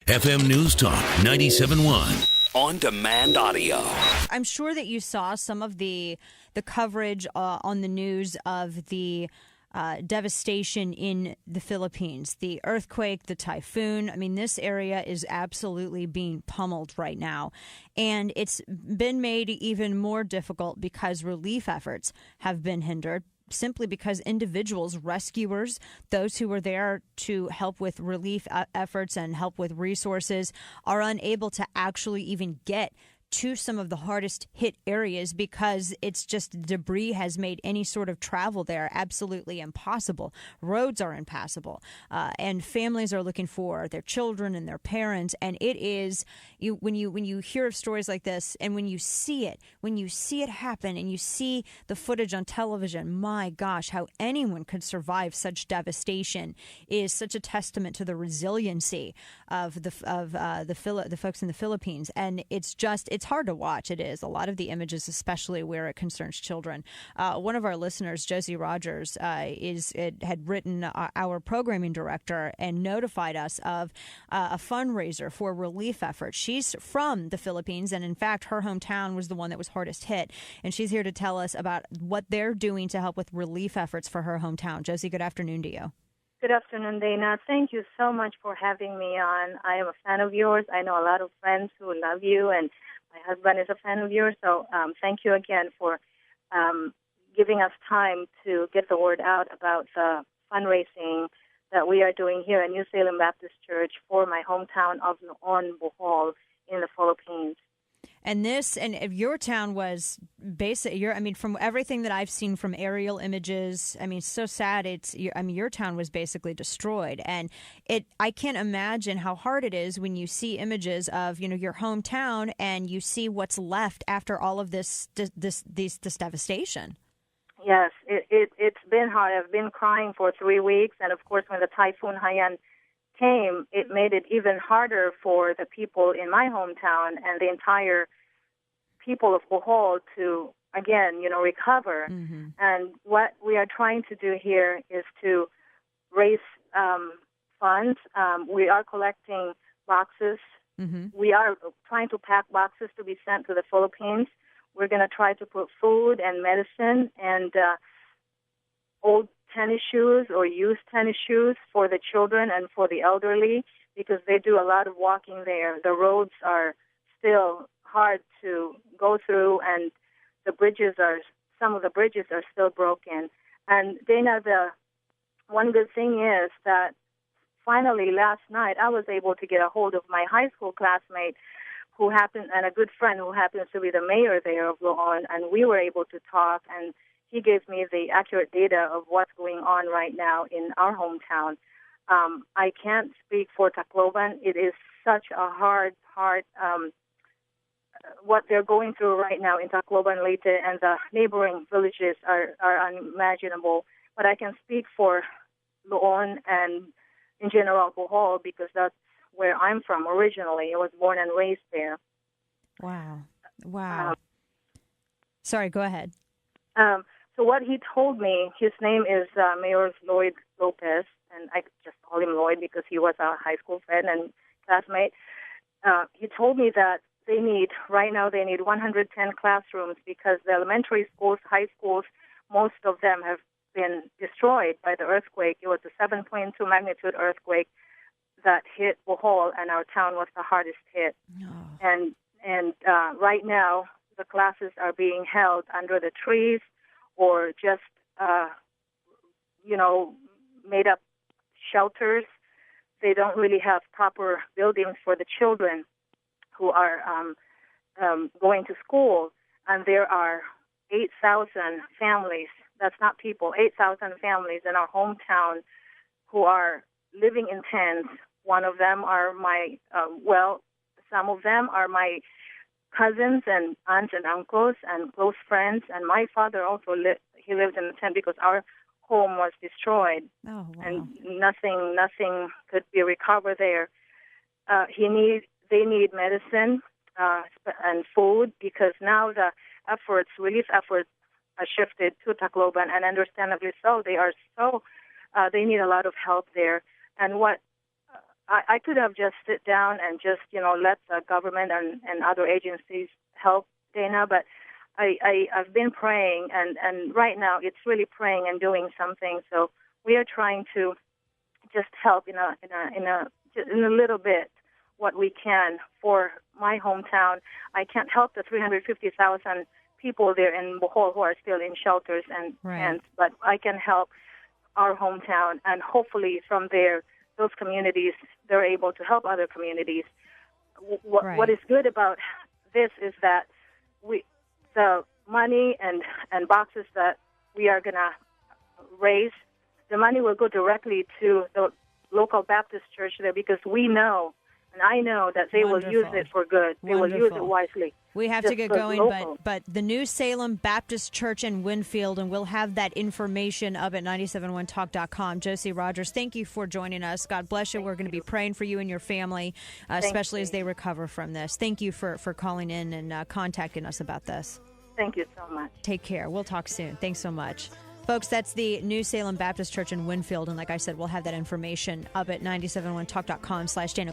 FM News Talk 97.1. On-demand audio. I'm sure that you saw some of the coverage on the news of the devastation in the Philippines, the earthquake, the typhoon. I mean, this area is absolutely being pummeled right now. And it's been made even more difficult because relief efforts have been hindered, simply because individuals, rescuers, those who were there to help with relief efforts and help with resources, are unable to actually even get to some of the hardest hit areas because it's just debris has made any sort of travel there absolutely impossible. Roads are impassable, and families are looking for their children and their parents. And it is when you hear of stories like this, and when you see it happen, and you see the footage on television, my gosh, how anyone could survive such devastation is such a testament to the resiliency of the folks in the Philippines. And it's hard to watch. It is a lot of the images, especially where it concerns children. One of our listeners, Josie Rogers, had written our programming director and notified us of a fundraiser for relief efforts. She's from the Philippines, and in fact, her hometown was the one that was hardest hit. And she's here to tell us about what they're doing to help with relief efforts for her hometown. Josie, good afternoon to you. Good afternoon, Dana. Thank you so much for having me on. I am a fan of yours. I know a lot of friends who love you, and my husband is a fan of yours. So thank you again for giving us time to get the word out about the fundraising that we are doing here at New Salem Baptist Church for my hometown of Noon, Bohol in the Philippines. And your town was from everything that I've seen from aerial images, it's so sad. Your town was basically destroyed. And I can't imagine how hard it is when you see images of, your hometown and you see what's left after all of this devastation. Yes, it's been hard. I've been crying for 3 weeks. And of course, when the Typhoon Haiyan came, it made it even harder for the people in my hometown and the entire people of Bohol to, again, recover. Mm-hmm. And what we are trying to do here is to raise funds. We are collecting boxes. Mm-hmm. We are trying to pack boxes to be sent to the Philippines. We're going to try to put food and medicine and old tennis shoes or used tennis shoes for the children and for the elderly, because they do a lot of walking there. The roads are still hard to go through, and some of the bridges are still broken. And Dana, the one good thing is that finally last night I was able to get a hold of my high school classmate and a good friend who happens to be the mayor there of Noon, and we were able to talk, and he gave me the accurate data of what's going on right now in our hometown. I can't speak for Tacloban. It is such a hard, what they're going through right now in Tacloban, Leyte, and the neighboring villages are unimaginable. But I can speak for Noon and, in general, Bohol, because that's where I'm from originally. I was born and raised there. Wow. Sorry, go ahead. So what he told me, his name is Mayor Lloyd Lopez, and I just call him Lloyd because he was a high school friend and classmate. He told me that right now they need 110 classrooms because the elementary schools, high schools, most of them have been destroyed by the earthquake. It was a 7.2 magnitude earthquake that hit Bohol, and our town was the hardest hit. Oh. And right now the classes are being held under the trees, or just, made up shelters. They don't really have proper buildings for the children who are going to school. And there are 8,000 families, that's not people, 8,000 families in our hometown who are living in tents. One of them are some of them are my cousins and aunts and uncles and close friends, and my father also lived in a tent because our home was destroyed. Oh, wow. And nothing could be recovered there. They need medicine and food, because now the relief efforts are shifted to Tacloban, and understandably so. They need a lot of help there. And what I could have just sit down and just, let the government and other agencies help Dana, but I've been praying, and right now it's really praying and doing something. So we are trying to just help in a little bit what we can for my hometown. I can't help the 350,000 people there in Bohol who are still in shelters and tents, but I can help our hometown, and hopefully from there, those communities, they're able to help other communities. What is good about this is that the money and boxes that we are going to raise, the money will go directly to the local Baptist church there, because we know, and I know, that they will use it for good. They will use it wisely. We have to get going, but the New Salem Baptist Church in Winfield, and we'll have that information up at 971talk.com. Josie Rogers, thank you for joining us. God bless you. We're going to be praying for you and your family, especially as they recover from this. Thank you for calling in and contacting us about this. Thank you so much. Take care. We'll talk soon. Thanks so much. Folks, that's the New Salem Baptist Church in Winfield, and like I said, we'll have that information up at 971talk.com/Dana.